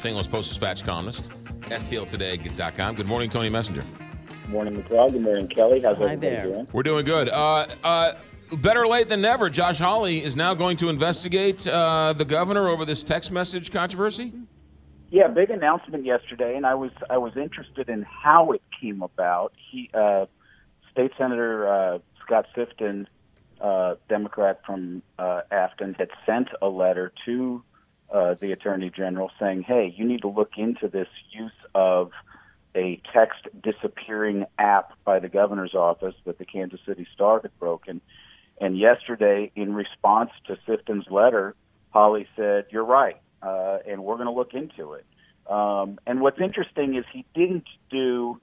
St. Louis Post-Dispatch columnist, STLtoday.com. Good morning, Tony Messenger. Good morning, McGraw. Good morning, Kelly. How's everybody doing? We're doing good. Better late than never. Josh Hawley is now going to investigate the governor over this text message controversy. Yeah, big announcement yesterday, and I was interested in how it came about. State Senator Scott Sifton, Democrat from Afton, had sent a letter to the Attorney General saying, hey, you need to look into this use of a text disappearing app by the governor's office that the Kansas City Star had broken. And yesterday, in response to Sifton's letter, Hawley said, you're right, and we're going to look into it. And what's interesting is he didn't do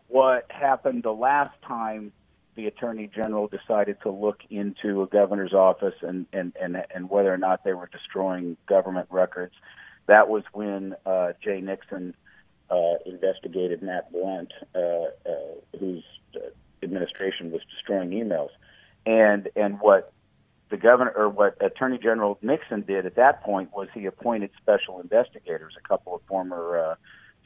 what happened the last time the Attorney General decided to look into a governor's office and whether or not they were destroying government records. That was when Jay Nixon investigated Matt Blunt, whose administration was destroying emails. And what the governor, or what Attorney General Nixon did at that point, was he appointed special investigators, a couple of former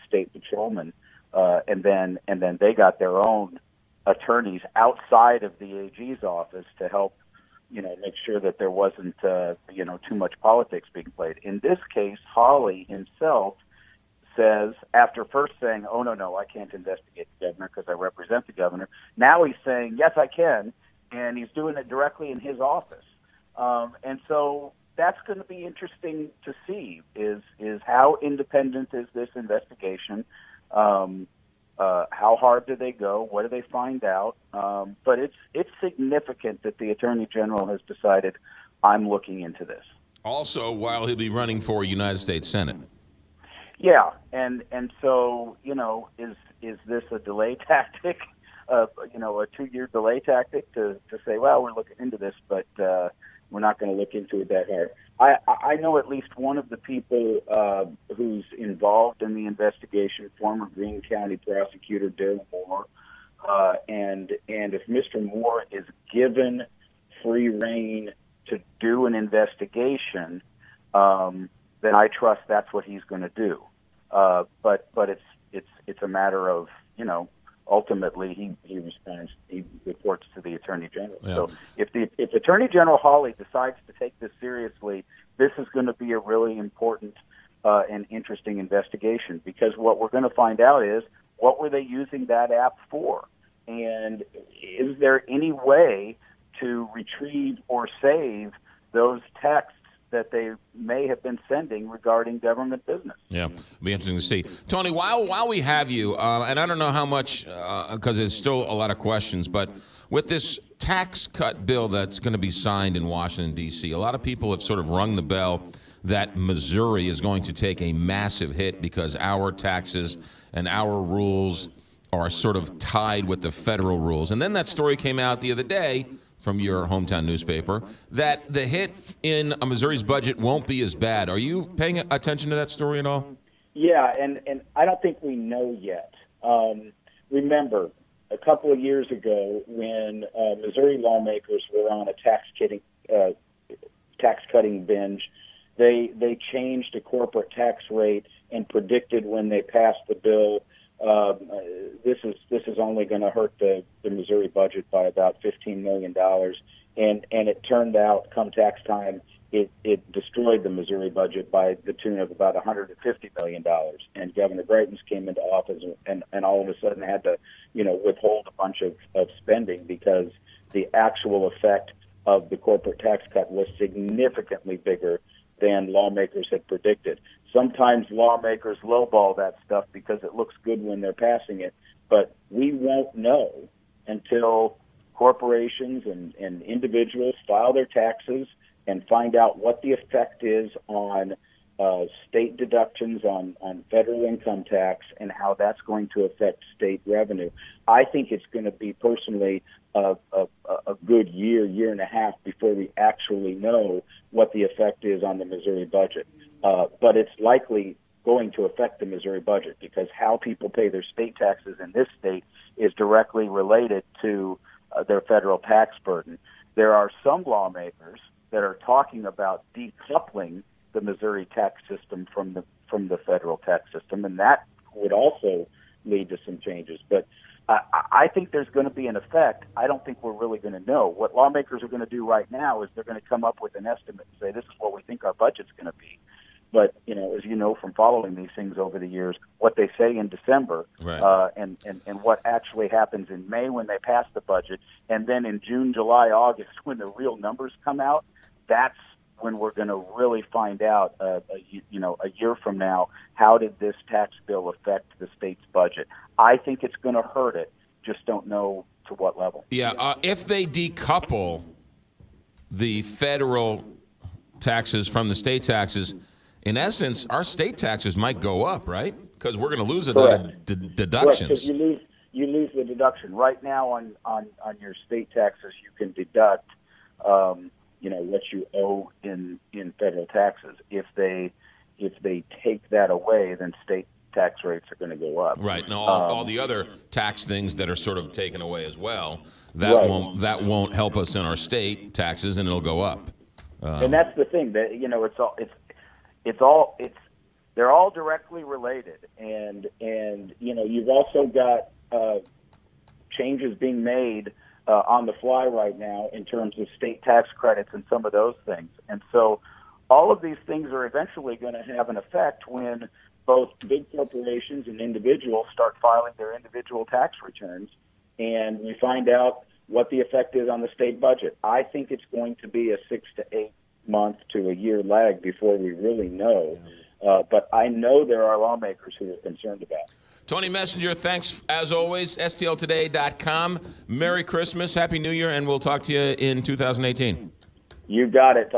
state patrolmen, and then they got their own attorneys outside of the AG's office to help, make sure that there wasn't, too much politics being played. In this case, Hawley himself says, after first saying, oh, no, I can't investigate the governor because I represent the governor, now he's saying, yes, I can, and he's doing it directly in his office. And so that's going to be interesting to see, is how independent is this investigation? How hard do they go? What do they find out? But it's significant that the Attorney General has decided, I'm looking into this. Also, while he'll be running for United States Senate. Yeah, and so, is this a delay tactic? A 2-year delay tactic to say, well, we're looking into this, but we're not going to look into it that hard. I know at least one of the people who's involved in the investigation, former Greene County prosecutor Daryl Moore, and if Mr. Moore is given free rein to do an investigation, then I trust that's what he's going to do. But it's a matter of, ultimately he reports to the Attorney General. Yeah. So if Attorney General Hawley decides to take this seriously, this is going to be a really important and interesting investigation, because what we're going to find out is, what were they using that app for? And is there any way to retrieve or save those texts that they may have been sending regarding government business? Yeah, it'll be interesting to see. Tony, while we have you, and I don't know how much, because there's still a lot of questions, but with this tax cut bill that's going to be signed in Washington, D.C., a lot of people have sort of rung the bell that Missouri is going to take a massive hit because our taxes and our rules are sort of tied with the federal rules. And then that story came out the other day from your hometown newspaper that the hit in Missouri's budget won't be as bad. Are you paying attention to that story at all? Yeah, and I don't think we know yet. Remember, a couple of years ago when Missouri lawmakers were on a tax cutting binge, they changed the corporate tax rate and predicted when they passed the bill, this is only going to hurt the Missouri budget by about $15 million, and it turned out, come tax time, it destroyed the Missouri budget by the tune of about $150 million. And Governor Greitens came into office and all of a sudden had to, withhold a bunch of spending, because the actual effect of the corporate tax cut was significantly bigger than lawmakers had predicted. Sometimes lawmakers lowball that stuff because it looks good when they're passing it, but we won't know until corporations and individuals file their taxes and find out what the effect is on state deductions on federal income tax and how that's going to affect state revenue. I think it's going to be, personally, a good year and a half before we actually know what the effect is on the Missouri budget. But it's likely going to affect the Missouri budget, because how people pay their state taxes in this state is directly related to their federal tax burden. There are some lawmakers that are talking about decoupling the Missouri tax system from from the federal tax system, and that would also lead to some changes. But I think there's going to be an effect. I don't think we're really going to know. What lawmakers are going to do right now is they're going to come up with an estimate and say, this is what we think our budget's going to be. But, as you know from following these things over the years, what they say in December and what actually happens in May when they pass the budget, and then in June, July, August when the real numbers come out, that's when we're going to really find out, a year from now, how did this tax bill affect the state's budget? I think it's going to hurt it. Just don't know to what level. Yeah, if they decouple the federal taxes from the state taxes, in essence, our state taxes might go up, right? Because we're going to lose a deductions. Because you lose the deduction. Right now on your state taxes, you can deduct what you owe in federal taxes. If they take that away, then state tax rates are going to go up. Right. Now all the other tax things that are sort of taken away as well, that won't help us in our state taxes, and it'll go up. And that's the thing that they're all directly related, and you've also got changes being made on the fly right now in terms of state tax credits and some of those things. And so all of these things are eventually going to have an effect when both big corporations and individuals start filing their individual tax returns, and we find out what the effect is on the state budget. I think it's going to be a 6 to 8 month to a year lag before we really know. But I know there are lawmakers who are concerned about it. Tony Messenger, thanks as always. STLtoday.com. Merry Christmas, Happy New Year, and we'll talk to you in 2018. You got it.